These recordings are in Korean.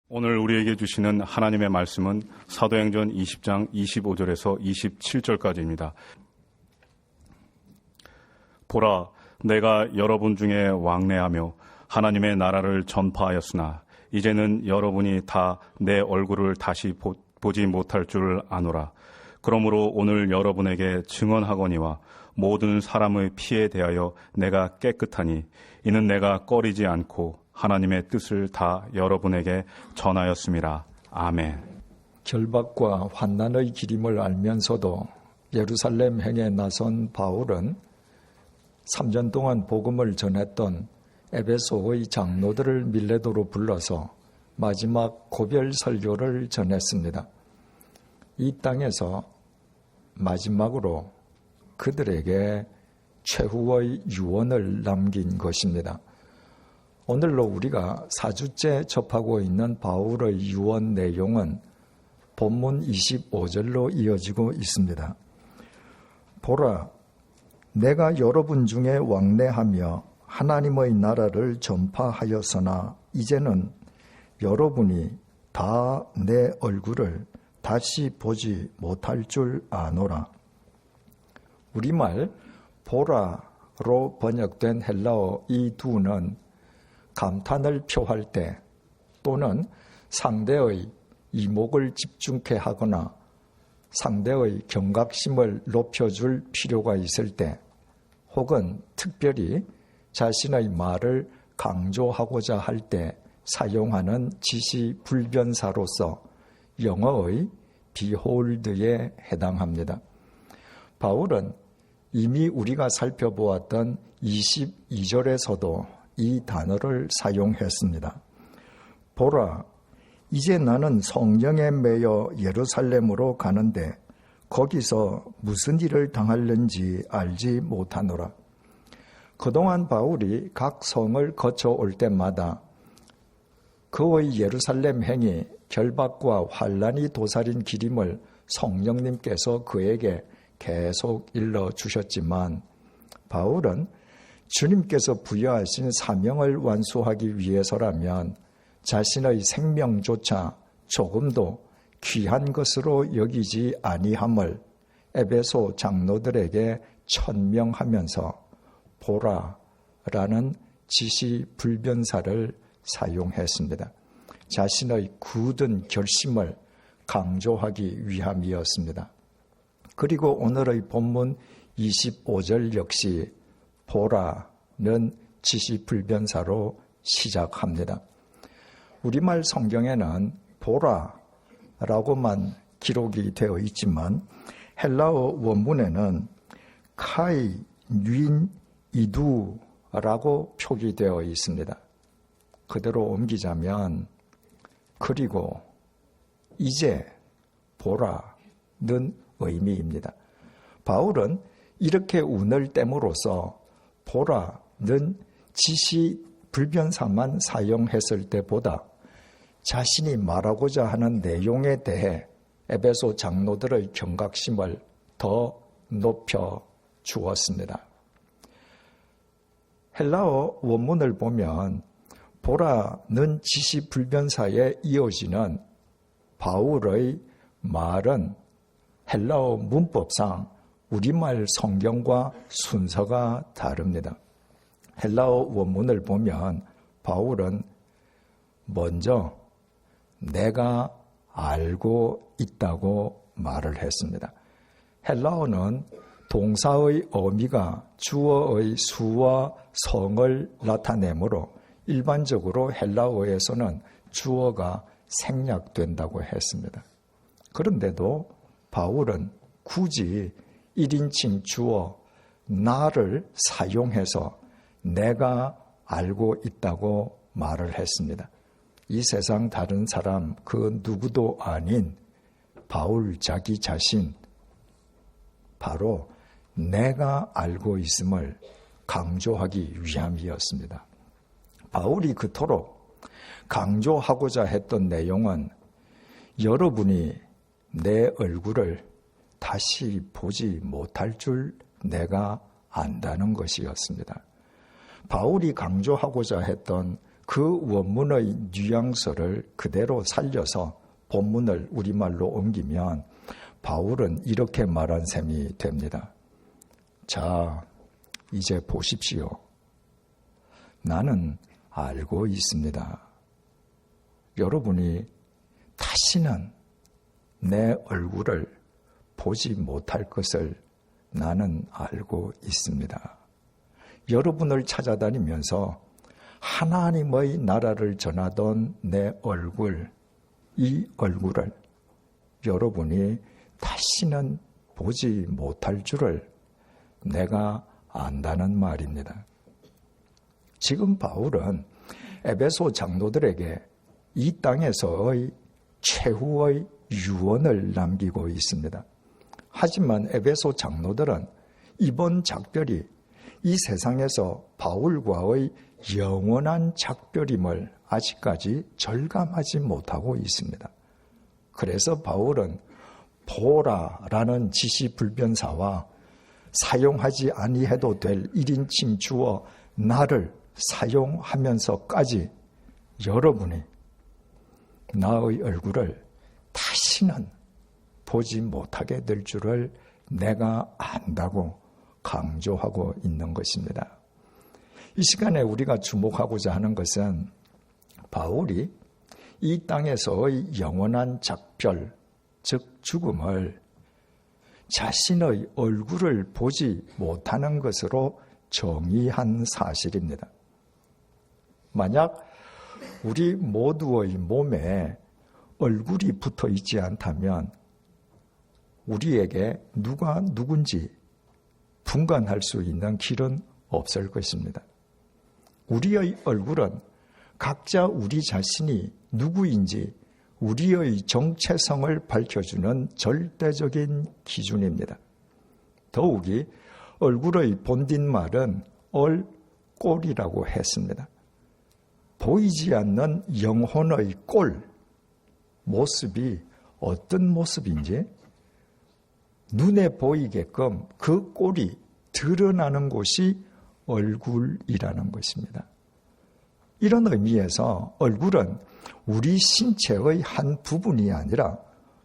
오늘 우리에게 주시는 하나님의 말씀은 사도행전 20장 25절에서 27절까지입니다. 보라, 내가 여러분 중에 왕래하며 하나님의 나라를 전파하였으나 이제는 여러분이 다 내 얼굴을 다시 보지 못할 줄 아노라. 그러므로 오늘 여러분에게 증언하거니와 모든 사람의 피에 대하여 내가 깨끗하니 이는 내가 꺼리지 않고 하나님의 뜻을 다 여러분에게 전하였습니다. 아멘. 결박과 환난의 길임을 알면서도 예루살렘 행에 나선 바울은 3년 동안 복음을 전했던 에베소의 장로들을 밀레도로 불러서 마지막 고별 설교를 전했습니다. 이 땅에서 마지막으로 그들에게 최후의 유언을 남긴 것입니다. 오늘로 우리가 4주째 접하고 있는 바울의 유언 내용은 본문 25절로 이어지고 있습니다. 보라, 내가 여러분 중에 왕래하며 하나님의 나라를 전파하였으나 이제는 여러분이 다 내 얼굴을 다시 보지 못할 줄 아노라. 우리말 보라로 번역된 헬라어 이 두는 감탄을 표할 때 또는 상대의 이목을 집중케 하거나 상대의 경각심을 높여줄 필요가 있을 때 혹은 특별히 자신의 말을 강조하고자 할 때 사용하는 지시불변사로서 영어의 behold에 해당합니다. 바울은 이미 우리가 살펴보았던 22절에서도 이 단어를 사용했습니다. 보라, 이제 나는 성령에 매여 예루살렘으로 가는데 거기서 무슨 일을 당하려는지 알지 못하노라. 그동안 바울이 각 성을 거쳐올 때마다 그의 예루살렘 행이 결박과 환난이 도사린 길임을 성령님께서 그에게 계속 일러주셨지만 바울은 주님께서 부여하신 사명을 완수하기 위해서라면 자신의 생명조차 조금도 귀한 것으로 여기지 아니함을 에베소 장로들에게 천명하면서 보라라는 지시불변사를 사용했습니다. 자신의 굳은 결심을 강조하기 위함이었습니다. 그리고 오늘의 본문 25절 역시 보라는 지시불변사로 시작합니다. 우리말 성경에는 보라라고만 기록이 되어 있지만 헬라어 원문에는 카이 윈 이두라고 표기되어 있습니다. 그대로 옮기자면 그리고 이제 보라는 의미입니다. 바울은 이렇게 운을 뗍으로써 보라는 지시불변사만 사용했을 때보다 자신이 말하고자 하는 내용에 대해 에베소 장로들의 경각심을 더 높여 주었습니다. 헬라어 원문을 보면 보라는 지시불변사에 이어지는 바울의 말은 헬라어 문법상 우리말 성경과 순서가 다릅니다. 헬라어 원문을 보면 바울은 먼저 내가 알고 있다고 말을 했습니다. 헬라어는 동사의 어미가 주어의 수와 성을 나타내므로 일반적으로 헬라어에서는 주어가 생략된다고 했습니다. 그런데도 바울은 굳이 1인칭 주어 나를 사용해서 내가 알고 있다고 말을 했습니다. 이 세상 다른 사람 그 누구도 아닌 바울 자기 자신, 바로 내가 알고 있음을 강조하기 위함이었습니다. 바울이 그토록 강조하고자 했던 내용은 여러분이 내 얼굴을 다시 보지 못할 줄 내가 안다는 것이었습니다. 바울이 강조하고자 했던 그 원문의 뉘앙스를 그대로 살려서 본문을 우리말로 옮기면 바울은 이렇게 말한 셈이 됩니다. 자, 이제 보십시오. 나는 알고 있습니다. 여러분이 다시는 내 얼굴을 보지 못할 것을 나는 알고 있습니다. 여러분을 찾아다니면서 하나님의 나라를 전하던 내 얼굴, 이 얼굴을 여러분이 다시는 보지 못할 줄을 내가 안다는 말입니다. 지금 바울은 에베소 장로들에게 이 땅에서의 최후의 유언을 남기고 있습니다. 하지만 에베소 장로들은 이번 작별이 이 세상에서 바울과의 영원한 작별임을 아직까지 절감하지 못하고 있습니다. 그래서 바울은 보라라는 지시불변사와 사용하지 아니해도 될 1인칭 주어 나를 사용하면서까지 여러분이 나의 얼굴을 다시는 보지 못하게 될 줄을 내가 안다고 강조하고 있는 것입니다. 이 시간에 우리가 주목하고자 하는 것은 바울이 이 땅에서의 영원한 작별, 즉 죽음을 자신의 얼굴을 보지 못하는 것으로 정의한 사실입니다. 만약 우리 모두의 몸에 얼굴이 붙어 있지 않다면 우리에게 누가 누군지 분간할 수 있는 길은 없을 것입니다. 우리의 얼굴은 각자 우리 자신이 누구인지 우리의 정체성을 밝혀주는 절대적인 기준입니다. 더욱이 얼굴의 본딘말은 얼꼴이라고 했습니다. 보이지 않는 영혼의 꼴, 모습이 어떤 모습인지 눈에 보이게끔 그 꼴이 드러나는 곳이 얼굴이라는 것입니다. 이런 의미에서 얼굴은 우리 신체의 한 부분이 아니라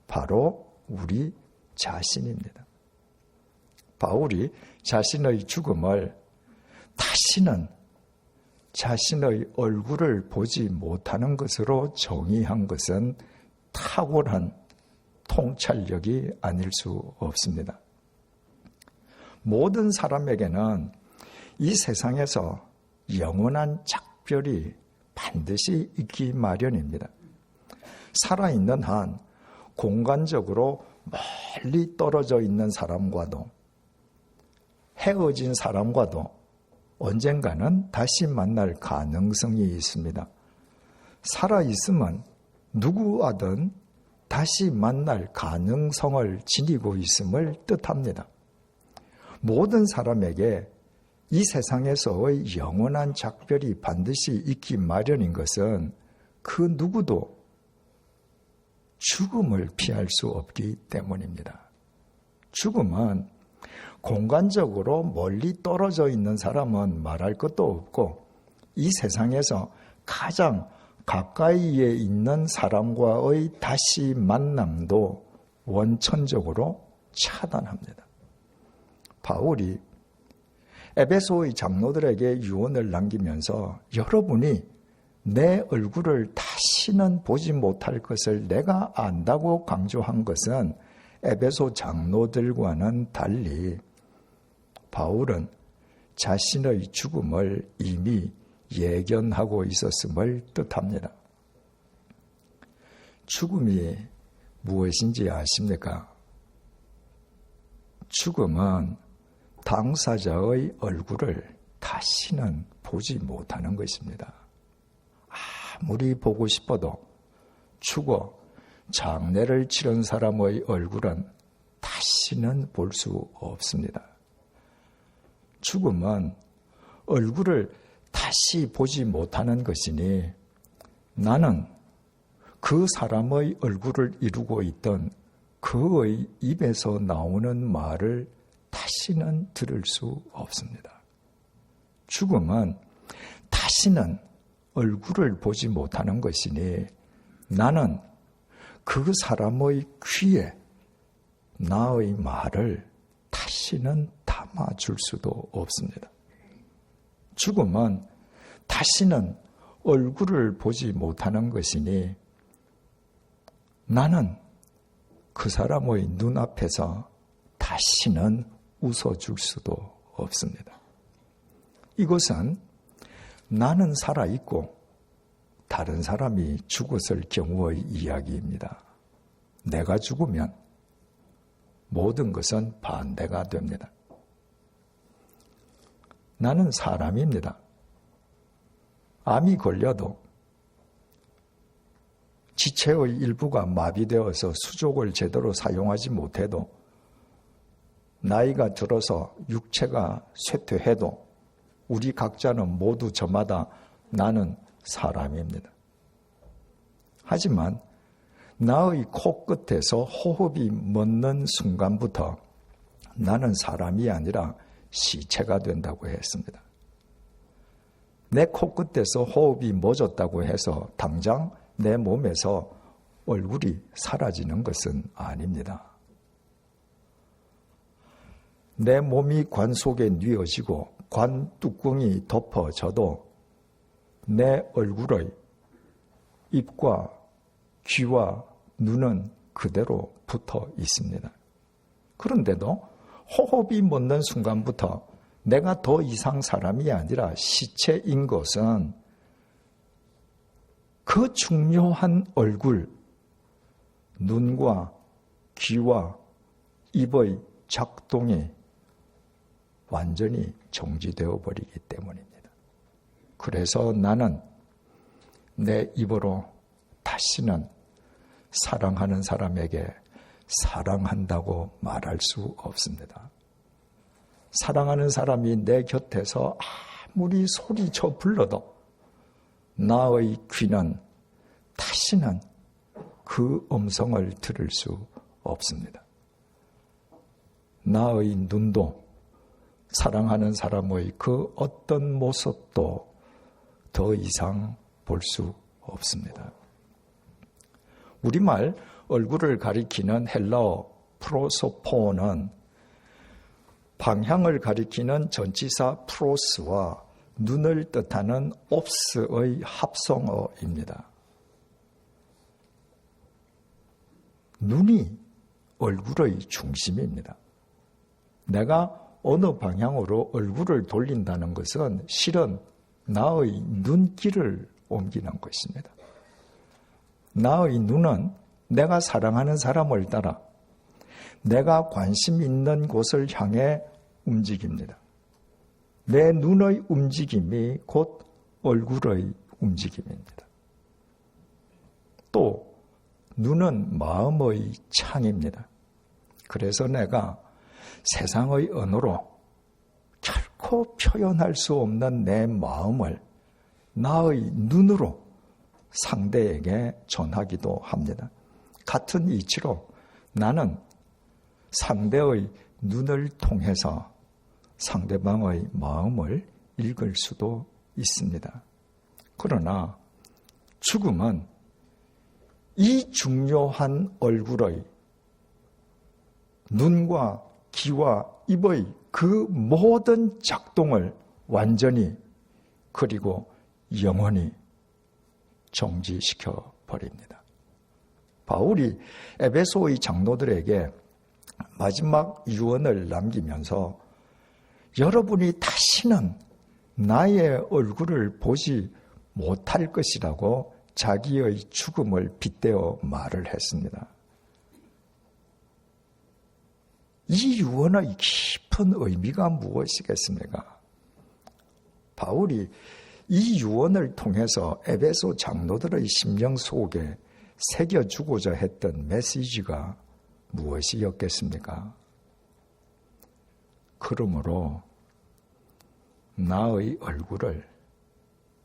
바로 우리 자신입니다. 바울이 자신의 죽음을 다시는 자신의 얼굴을 보지 못하는 것으로 정의한 것은 탁월한 통찰력이 아닐 수 없습니다. 모든 사람에게는 이 세상에서 영원한 작별이 반드시 있기 마련입니다. 살아있는 한 공간적으로 멀리 떨어져 있는 사람과도 헤어진 사람과도 언젠가는 다시 만날 가능성이 있습니다. 살아있으면 누구와든 다시 만날 가능성을 지니고 있음을 뜻합니다. 모든 사람에게 이 세상에서의 영원한 작별이 반드시 있기 마련인 것은 그 누구도 죽음을 피할 수 없기 때문입니다. 죽음은 공간적으로 멀리 떨어져 있는 사람은 말할 것도 없고 이 세상에서 가장 가까이에 있는 사람과의 다시 만남도 원천적으로 차단합니다. 바울이 에베소의 장로들에게 유언을 남기면서 여러분이 내 얼굴을 다시는 보지 못할 것을 내가 안다고 강조한 것은 에베소 장로들과는 달리 바울은 자신의 죽음을 이미 예견하고 있었음을 뜻합니다. 죽음이 무엇인지 아십니까? 죽음은 당사자의 얼굴을 다시는 보지 못하는 것입니다. 아무리 보고 싶어도 죽어 장례를 치른 사람의 얼굴은 다시는 볼 수 없습니다. 죽음은 얼굴을 다시 보지 못하는 것이니 나는 그 사람의 얼굴을 이루고 있던 그의 입에서 나오는 말을 다시는 들을 수 없습니다. 죽음은 다시는 얼굴을 보지 못하는 것이니 나는 그 사람의 귀에 나의 말을 다시는 담아줄 수도 없습니다. 죽음은 다시는 얼굴을 보지 못하는 것이니 나는 그 사람의 눈앞에서 다시는 웃어줄 수도 없습니다. 이것은 나는 살아있고 다른 사람이 죽었을 경우의 이야기입니다. 내가 죽으면 모든 것은 반대가 됩니다. 나는 사람입니다. 암이 걸려도 지체의 일부가 마비되어서 수족을 제대로 사용하지 못해도 나이가 들어서 육체가 쇠퇴해도 우리 각자는 모두 저마다 나는 사람입니다. 하지만 나의 코끝에서 호흡이 멎는 순간부터 나는 사람이 아니라 시체가 된다고 했습니다. 내 코끝에서 호흡이 멎었다고 해서 당장 내 몸에서 얼굴이 사라지는 것은 아닙니다. 내 몸이 관 속에 뉘어지고 관 뚜껑이 덮어져도 내 얼굴의 입과 귀와 눈은 그대로 붙어 있습니다. 그런데도 호흡이 멎는 순간부터 내가 더 이상 사람이 아니라 시체인 것은 그 중요한 얼굴, 눈과 귀와 입의 작동이 완전히 정지되어 버리기 때문입니다. 그래서 나는 내 입으로 다시는 사랑하는 사람에게 사랑한다고 말할 수 없습니다. 사랑하는 사람이 내 곁에서 아무리 소리쳐 불러도 나의 귀는 다시는 그 음성을 들을 수 없습니다. 나의 눈도 사랑하는 사람의 그 어떤 모습도 더 이상 볼 수 없습니다. 우리말 얼굴을 가리키는 헬라어 프로소포는 방향을 가리키는 전치사 프로스와 눈을 뜻하는 옵스의 합성어입니다. 눈이 얼굴의 중심입니다. 내가 어느 방향으로 얼굴을 돌린다는 것은 실은 나의 눈길을 옮기는 것입니다. 나의 눈은 내가 사랑하는 사람을 따라 내가 관심 있는 곳을 향해 움직입니다. 내 눈의 움직임이 곧 얼굴의 움직임입니다. 또 눈은 마음의 창입니다. 그래서 내가 세상의 언어로 결코 표현할 수 없는 내 마음을 나의 눈으로 상대에게 전하기도 합니다. 같은 이치로 나는 상대의 눈을 통해서 상대방의 마음을 읽을 수도 있습니다. 그러나 죽음은 이 중요한 얼굴의 눈과 귀와 입의 그 모든 작동을 완전히 그리고 영원히 정지시켜 버립니다. 바울이 에베소의 장로들에게 마지막 유언을 남기면서 여러분이 다시는 나의 얼굴을 보지 못할 것이라고 자기의 죽음을 빗대어 말을 했습니다. 이 유언의 깊은 의미가 무엇이겠습니까? 바울이 이 유언을 통해서 에베소 장로들의 심령 속에 새겨주고자 했던 메시지가 무엇이었겠습니까? 그러므로 나의 얼굴을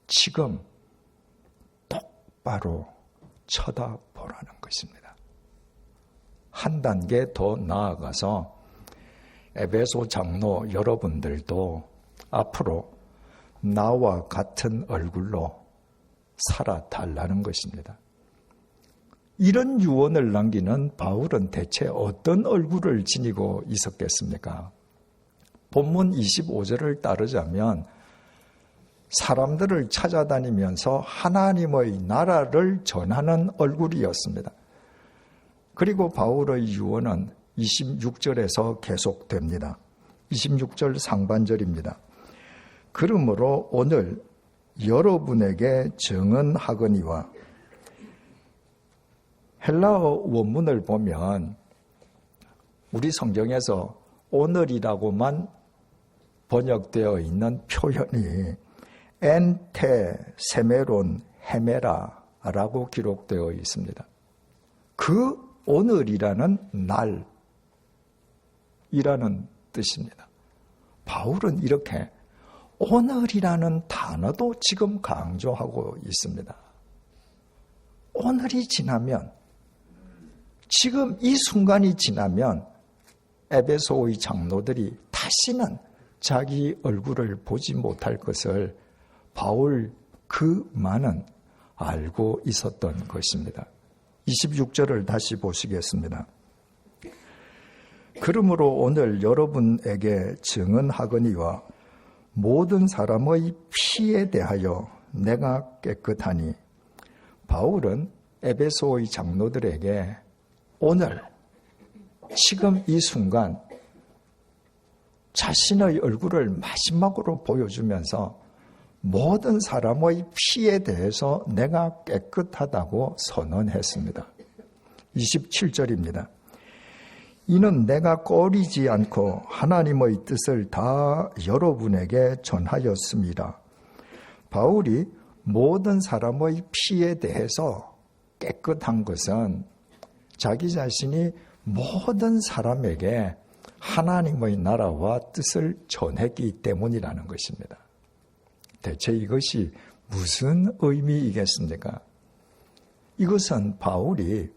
지금 똑바로 쳐다보라는 것입니다. 한 단계 더 나아가서 에베소 장로 여러분들도 앞으로 나와 같은 얼굴로 살아달라는 것입니다. 이런 유언을 남기는 바울은 대체 어떤 얼굴을 지니고 있었겠습니까? 본문 25절을 따르자면 사람들을 찾아다니면서 하나님의 나라를 전하는 얼굴이었습니다. 그리고 바울의 유언은 26절에서 계속됩니다. 26절 상반절입니다. 그러므로 오늘 여러분에게 증언하거니와, 헬라어 원문을 보면 우리 성경에서 오늘이라고만 번역되어 있는 표현이 엔테 세메론 헤메라라고 기록되어 있습니다. 그 오늘이라는 날이라는 뜻입니다. 바울은 이렇게 오늘이라는 단어도 지금 강조하고 있습니다. 오늘이 지나면, 지금 이 순간이 지나면 에베소의 장로들이 다시는 자기 얼굴을 보지 못할 것을 바울 그만은 알고 있었던 것입니다. 26절을 다시 보시겠습니다. 그러므로 오늘 여러분에게 증언하거니와 모든 사람의 피에 대하여 내가 깨끗하니, 바울은 에베소의 장로들에게 오늘 지금 이 순간 자신의 얼굴을 마지막으로 보여주면서 모든 사람의 피에 대해서 내가 깨끗하다고 선언했습니다. 27절입니다. 이는 내가 꺼리지 않고 하나님의 뜻을 다 여러분에게 전하였습니다. 바울이 모든 사람의 피에 대해서 깨끗한 것은 자기 자신이 모든 사람에게 하나님의 나라와 뜻을 전했기 때문이라는 것입니다. 대체 이것이 무슨 의미이겠습니까? 이것은 바울이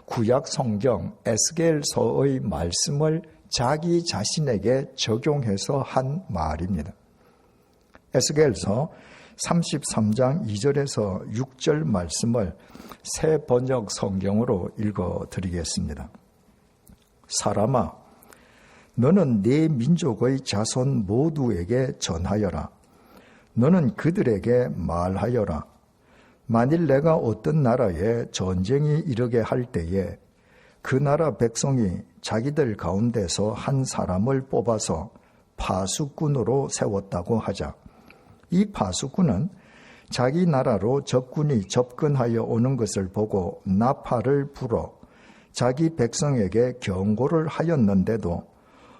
구약 성경 에스겔서의 말씀을 자기 자신에게 적용해서 한 말입니다. 에스겔서 33장 2절에서 6절 말씀을 새 번역 성경으로 읽어드리겠습니다. 사람아, 너는 네 민족의 자손 모두에게 전하여라. 너는 그들에게 말하여라. 만일 내가 어떤 나라에 전쟁이 이르게 할 때에 그 나라 백성이 자기들 가운데서 한 사람을 뽑아서 파수꾼으로 세웠다고 하자. 이 파수꾼은 자기 나라로 적군이 접근하여 오는 것을 보고 나팔을 불어 자기 백성에게 경고를 하였는데도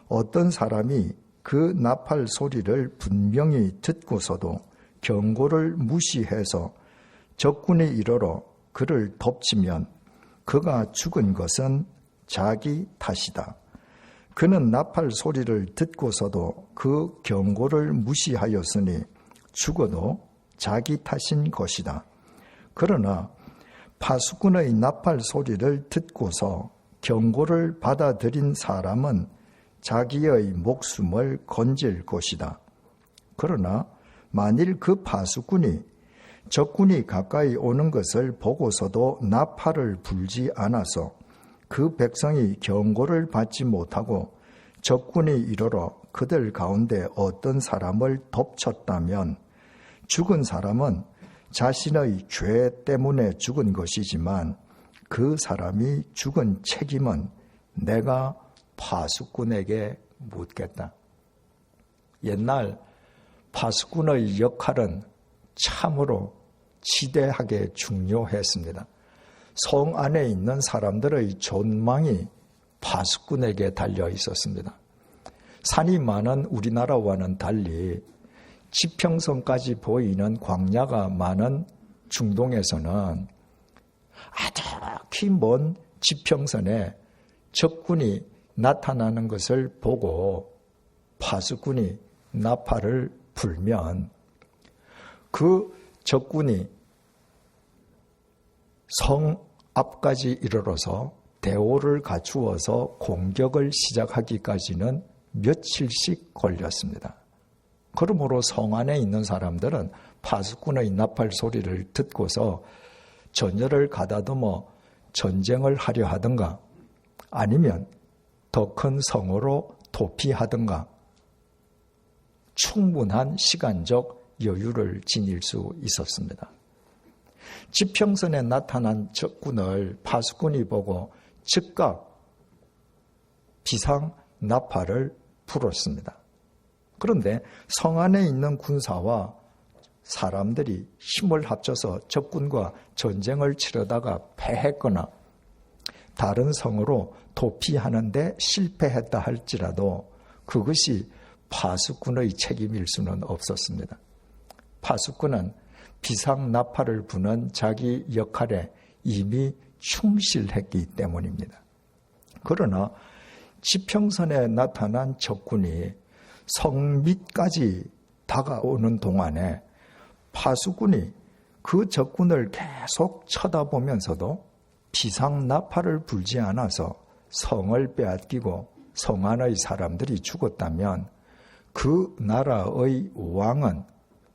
어떤 사람이 그 나팔 소리를 분명히 듣고서도 경고를 무시해서 적군이 이르러 그를 덮치면 그가 죽은 것은 자기 탓이다. 그는 나팔 소리를 듣고서도 그 경고를 무시하였으니 죽어도 자기 탓인 것이다. 그러나 파수꾼의 나팔 소리를 듣고서 경고를 받아들인 사람은 자기의 목숨을 건질 것이다. 그러나 만일 그 파수꾼이 적군이 가까이 오는 것을 보고서도 나팔을 불지 않아서 그 백성이 경고를 받지 못하고 적군이 이르러 그들 가운데 어떤 사람을 덮쳤다면 죽은 사람은 자신의 죄 때문에 죽은 것이지만 그 사람이 죽은 책임은 내가 파수꾼에게 묻겠다. 옛날 파수꾼의 역할은 참으로 지대하게 중요했습니다. 성 안에 있는 사람들의 존망이 파수꾼에게 달려 있었습니다. 산이 많은 우리나라와는 달리 지평선까지 보이는 광야가 많은 중동에서는 아득히 먼 지평선에 적군이 나타나는 것을 보고 파수꾼이 나팔을 불면 그 적군이 성 앞까지 이르러서 대오를 갖추어서 공격을 시작하기까지는 며칠씩 걸렸습니다. 그러므로 성 안에 있는 사람들은 파수꾼의 나팔 소리를 듣고서 전열을 가다듬어 전쟁을 하려 하든가 아니면 더 큰 성으로 도피하든가 충분한 시간적 여유를 지닐 수 있었습니다. 지평선에 나타난 적군을 파수꾼이 보고 즉각 비상 나팔을 불었습니다. 그런데 성 안에 있는 군사와 사람들이 힘을 합쳐서 적군과 전쟁을 치르다가 패했거나 다른 성으로 도피하는데 실패했다 할지라도 그것이 파수꾼의 책임일 수는 없었습니다. 파수꾼은 비상 나팔을 부는 자기 역할에 이미 충실했기 때문입니다. 그러나 지평선에 나타난 적군이 성 밑까지 다가오는 동안에 파수꾼이 그 적군을 계속 쳐다보면서도 비상 나팔을 불지 않아서 성을 빼앗기고 성 안의 사람들이 죽었다면 그 나라의 왕은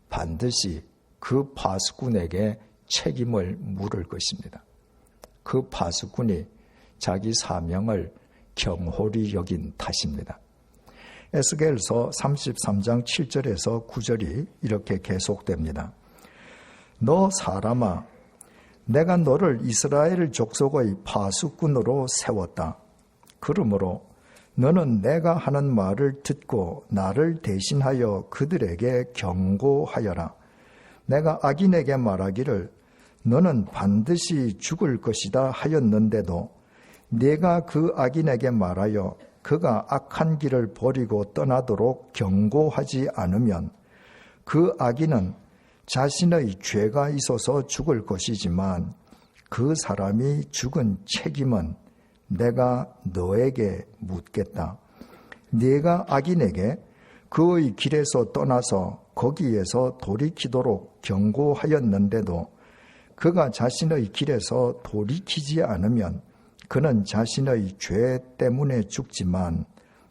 반드시 그 파수꾼에게 책임을 물을 것입니다. 그 파수꾼이 자기 사명을 경홀히 여긴 탓입니다. 에스겔서 33장 7절에서 9절이 이렇게 계속됩니다. 너 사람아, 내가 너를 이스라엘 족속의 파수꾼으로 세웠다. 그러므로 너는 내가 하는 말을 듣고 나를 대신하여 그들에게 경고하여라. 내가 악인에게 말하기를 너는 반드시 죽을 것이다 하였는데도 내가 그 악인에게 말하여 그가 악한 길을 버리고 떠나도록 경고하지 않으면 그 악인은 자신의 죄가 있어서 죽을 것이지만 그 사람이 죽은 책임은 내가 너에게 묻겠다. 네가 악인에게 그의 길에서 떠나서 거기에서 돌이키도록 경고하였는데도 그가 자신의 길에서 돌이키지 않으면 그는 자신의 죄 때문에 죽지만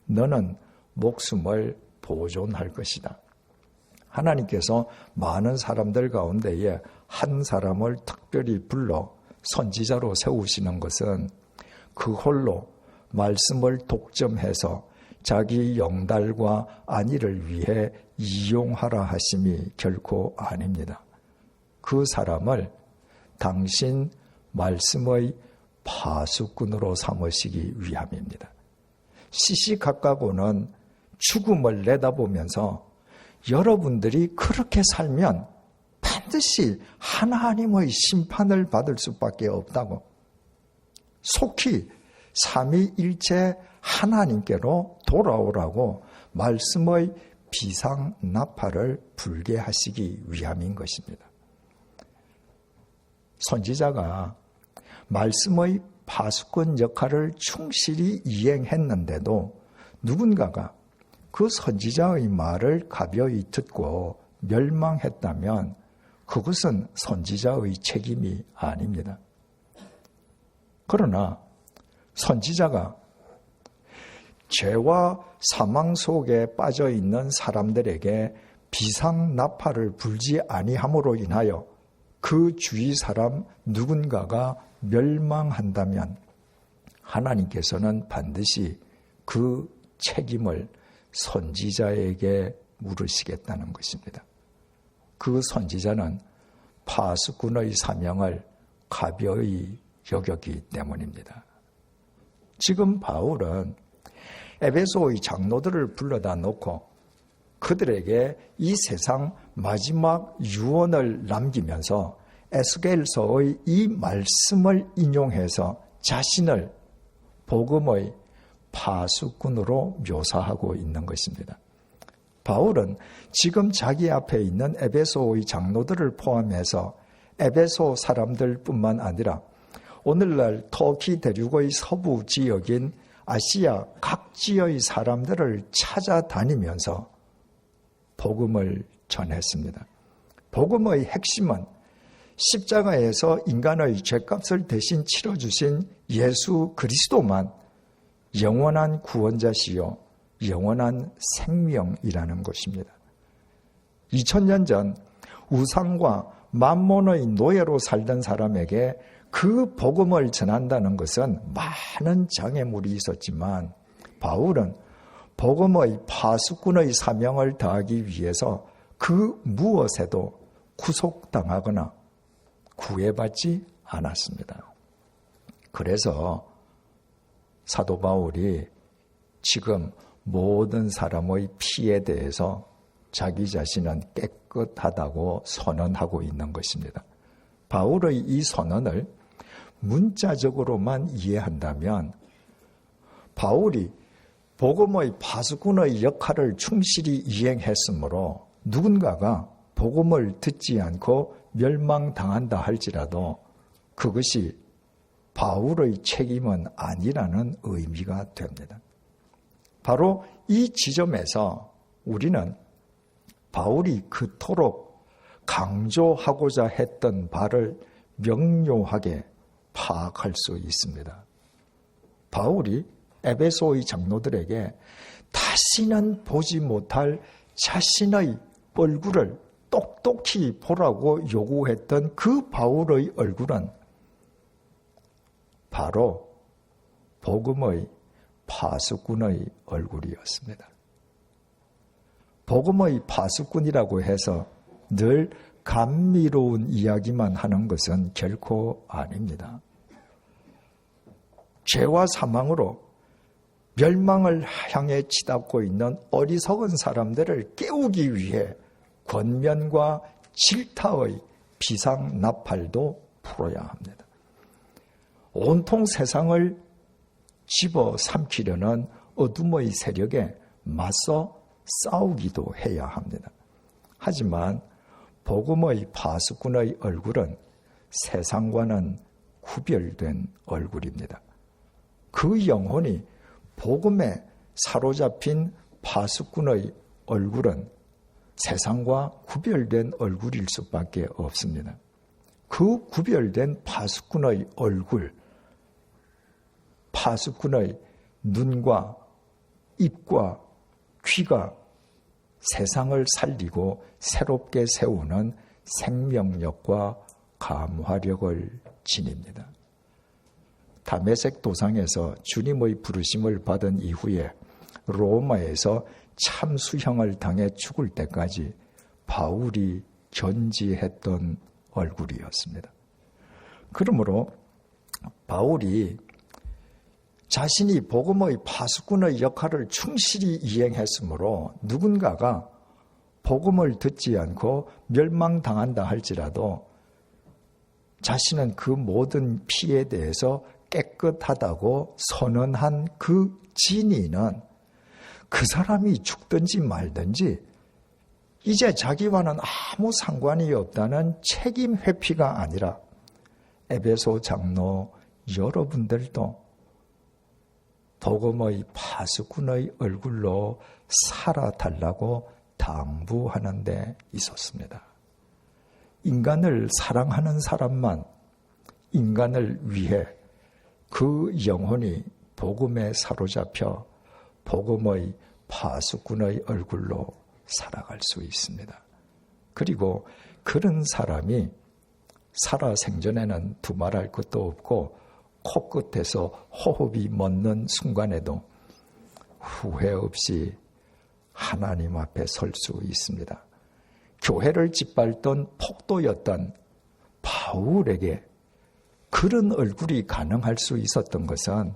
너는 목숨을 보존할 것이다. 하나님께서 많은 사람들 가운데에 한 사람을 특별히 불러 선지자로 세우시는 것은 그 홀로 말씀을 독점해서 자기 영달과 안위를 위해 이용하라 하심이 결코 아닙니다. 그 사람을 당신 말씀의 파수꾼으로 삼으시기 위함입니다. 시시각각오는 죽음을 내다보면서 여러분들이 그렇게 살면 반드시 하나님의 심판을 받을 수밖에 없다고 속히 삼위일체 하나님께로 돌아오라고 말씀의 비상 나팔을 불게 하시기 위함인 것입니다. 선지자가 말씀의 파수꾼 역할을 충실히 이행했는데도 누군가가 그 선지자의 말을 가벼이 듣고 멸망했다면 그것은 선지자의 책임이 아닙니다. 그러나 선지자가 죄와 사망 속에 빠져 있는 사람들에게 비상 나팔을 불지 아니함으로 인하여 그 주위 사람 누군가가 멸망한다면 하나님께서는 반드시 그 책임을 선지자에게 물으시겠다는 것입니다. 그 선지자는 파수꾼의 사명을 가벼이 여겼기 때문입니다. 지금 바울은 에베소의 장로들을 불러다 놓고 그들에게 이 세상 마지막 유언을 남기면서 에스겔서의 이 말씀을 인용해서 자신을 복음의 파수꾼으로 묘사하고 있는 것입니다. 바울은 지금 자기 앞에 있는 에베소의 장로들을 포함해서 에베소 사람들뿐만 아니라 오늘날 터키 대륙의 서부 지역인 아시아 각지의 사람들을 찾아다니면서 복음을 전했습니다. 복음의 핵심은 십자가에서 인간의 죄값을 대신 치러주신 예수 그리스도만 영원한 구원자시요 영원한 생명이라는 것입니다. 2000년 전 우상과 만몬의 노예로 살던 사람에게 그 복음을 전한다는 것은 많은 장애물이 있었지만 바울은 복음의 파수꾼의 사명을 다하기 위해서 그 무엇에도 구속당하거나 구애받지 않았습니다. 그래서 사도 바울이 지금 모든 사람의 피에 대해서 자기 자신은 깨끗하다고 선언하고 있는 것입니다. 바울의 이 선언을 문자적으로만 이해한다면 바울이 복음의 파수꾼의 역할을 충실히 이행했으므로 누군가가 복음을 듣지 않고 멸망당한다 할지라도 그것이 바울의 책임은 아니라는 의미가 됩니다. 바로 이 지점에서 우리는 바울이 그토록 강조하고자 했던 바를 명료하게 파악할 수 있습니다. 바울이 에베소의 장로들에게 다시는 보지 못할 자신의 얼굴을 똑똑히 보라고 요구했던 그 바울의 얼굴은 바로 복음의 파수꾼의 얼굴이었습니다. 복음의 파수꾼이라고 해서 늘 감미로운 이야기만 하는 것은 결코 아닙니다. 죄와 사망으로 멸망을 향해 치닫고 있는 어리석은 사람들을 깨우기 위해 권면과 질타의 비상 나팔도 불어야 합니다. 온통 세상을 집어삼키려는 어둠의 세력에 맞서 싸우기도 해야 합니다. 하지만 복음의 파수꾼의 얼굴은 세상과는 구별된 얼굴입니다. 그 영혼이 복음에 사로잡힌 파수꾼의 얼굴은 세상과 구별된 얼굴일 수밖에 없습니다. 그 구별된 파수꾼의 얼굴, 파수꾼의 눈과 입과 귀가 세상을 살리고 새롭게 세우는 생명력과 감화력을 지닙니다. 다메섹 도상에서 주님의 부르심을 받은 이후에 로마에서 참수형을 당해 죽을 때까지 바울이 견지했던 얼굴이었습니다. 그러므로 바울이 자신이 복음의 파수꾼의 역할을 충실히 이행했으므로 누군가가 복음을 듣지 않고 멸망당한다 할지라도 자신은 그 모든 피에 대해서 깨끗하다고 선언한 그 진위는 그 사람이 죽든지 말든지 이제 자기와는 아무 상관이 없다는 책임 회피가 아니라 에베소 장로 여러분들도 복음의 파수꾼의 얼굴로 살아달라고 당부하는 데 있었습니다. 인간을 사랑하는 사람만 인간을 위해 그 영혼이 복음에 사로잡혀 복음의 파수꾼의 얼굴로 살아갈 수 있습니다. 그리고 그런 사람이 살아생전에는 두말할 것도 없고 코끝에서 호흡이 멎는 순간에도 후회 없이 하나님 앞에 설 수 있습니다. 교회를 짓밟던 폭도였던 바울에게 그런 얼굴이 가능할 수 있었던 것은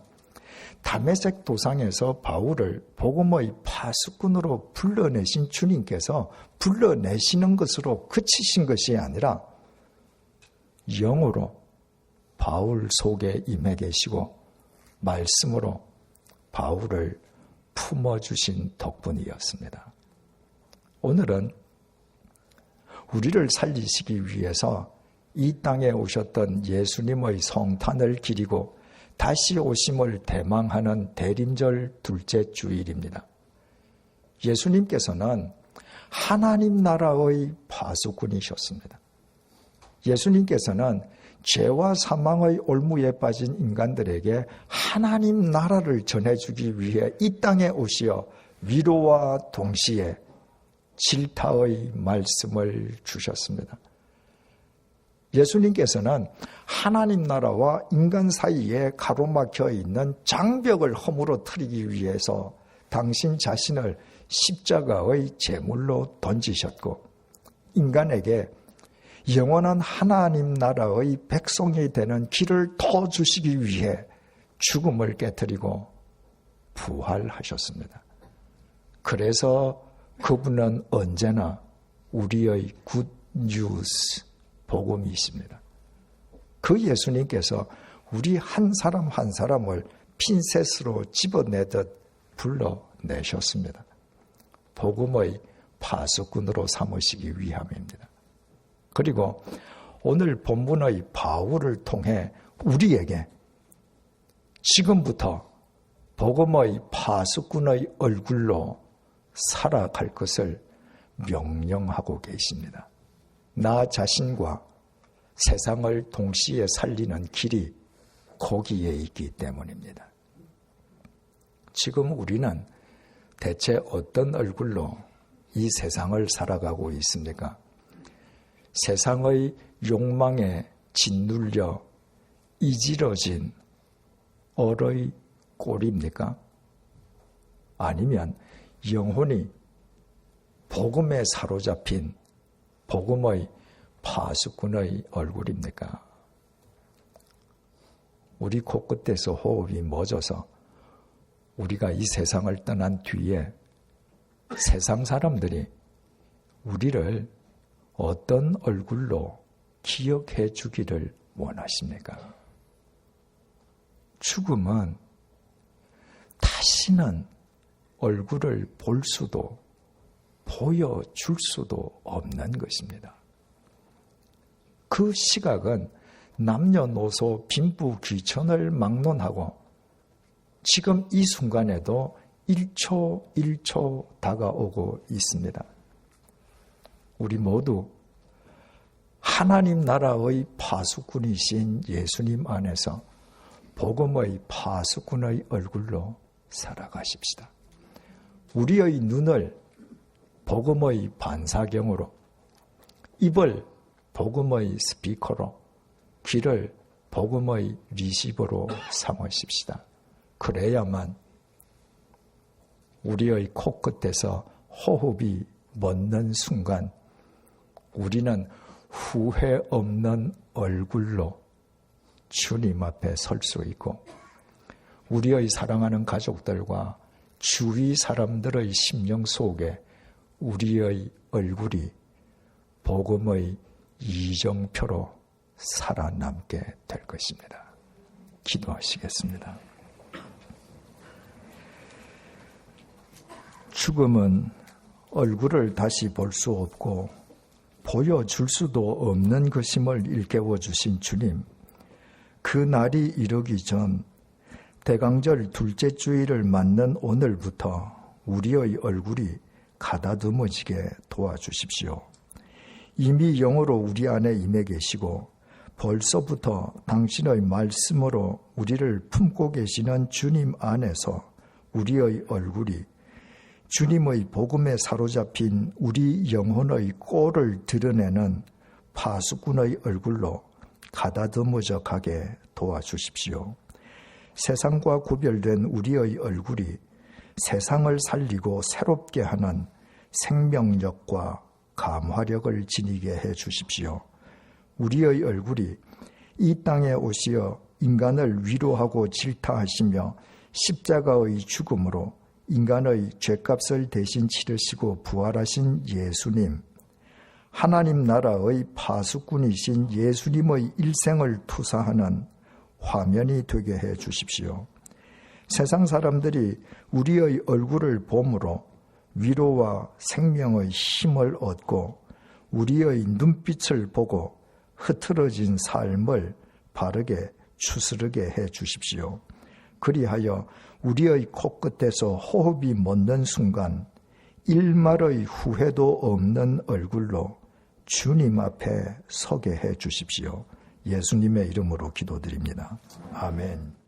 다메섹 도상에서 바울을 복음의 파수꾼으로 불러내신 주님께서 불러내시는 것으로 그치신 것이 아니라 영으로 바울 속에 임해 계시고 말씀으로 바울을 품어주신 덕분이었습니다. 오늘은 우리를 살리시기 위해서 이 땅에 오셨던 예수님의 성탄을 기리고 다시 오심을 대망하는 대림절 둘째 주일입니다. 예수님께서는 하나님 나라의 파수꾼이셨습니다. 예수님께서는 죄와 사망의 올무에 빠진 인간들에게 하나님 나라를 전해주기 위해 이 땅에 오시어 위로와 동시에 질타의 말씀을 주셨습니다. 예수님께서는 하나님 나라와 인간 사이에 가로막혀 있는 장벽을 허물어뜨리기 위해서 당신 자신을 십자가의 제물로 던지셨고, 인간에게 영원한 하나님 나라의 백성이 되는 길을 터주시기 위해 죽음을 깨뜨리고 부활하셨습니다. 그래서 그분은 언제나 우리의 굿 뉴스 복음이십니다. 그 예수님께서 우리 한 사람 한 사람을 핀셋으로 집어내듯 불러내셨습니다. 복음의 파수꾼으로 삼으시기 위함입니다. 그리고 오늘 본문의 바울을 통해 우리에게 지금부터 복음의 파수꾼의 얼굴로 살아갈 것을 명령하고 계십니다. 나 자신과 세상을 동시에 살리는 길이 거기에 있기 때문입니다. 지금 우리는 대체 어떤 얼굴로 이 세상을 살아가고 있습니까? 세상의 욕망에 짓눌려 이지러진 얼의 꼴입니까? 아니면 영혼이 복음에 사로잡힌 복음의 파수꾼의 얼굴입니까? 우리 코끝에서 호흡이 멎어서 우리가 이 세상을 떠난 뒤에 세상 사람들이 우리를 어떤 얼굴로 기억해 주기를 원하십니까? 죽음은 다시는 얼굴을 볼 수도 보여줄 수도 없는 것입니다. 그 시각은 남녀노소 빈부귀천을 막론하고 지금 이 순간에도 1초 1초 다가오고 있습니다. 우리 모두 하나님 나라의 파수꾼이신 예수님 안에서 복음의 파수꾼의 얼굴로 살아가십시다. 우리의 눈을 복음의 반사경으로, 입을 복음의 스피커로, 귀를 복음의 리시버로 삼으십시다. 그래야만 우리의 코끝에서 호흡이 멎는 순간 우리는 후회 없는 얼굴로 주님 앞에 설 수 있고, 우리의 사랑하는 가족들과 주위 사람들의 심령 속에 우리의 얼굴이 복음의 이정표로 살아남게 될 것입니다. 기도하시겠습니다. 죽음은 얼굴을 다시 볼 수 없고 보여줄 수도 없는 것임을 일깨워 주신 주님, 그 날이 이르기 전 대강절 둘째 주일을 맞는 오늘부터 우리의 얼굴이 가다듬어지게 도와주십시오. 이미 영으로 우리 안에 임해 계시고 벌써부터 당신의 말씀으로 우리를 품고 계시는 주님 안에서 우리의 얼굴이 주님의 복음에 사로잡힌 우리 영혼의 꼴을 드러내는 파수꾼의 얼굴로 가다듬어져 가게 도와주십시오. 세상과 구별된 우리의 얼굴이 세상을 살리고 새롭게 하는 생명력과 감화력을 지니게 해 주십시오. 우리의 얼굴이 이 땅에 오시어 인간을 위로하고 질타하시며 십자가의 죽음으로 인간의 죄값을 대신 치르시고 부활하신 예수님, 하나님 나라의 파수꾼이신 예수님의 일생을 투사하는 화면이 되게 해 주십시오. 세상 사람들이 우리의 얼굴을 봄으로 위로와 생명의 힘을 얻고 우리의 눈빛을 보고 흐트러진 삶을 바르게 추스르게 해 주십시오. 그리하여 우리의 코끝에서 호흡이 멎는 순간 일말의 후회도 없는 얼굴로 주님 앞에 서게 해 주십시오. 예수님의 이름으로 기도드립니다. 아멘.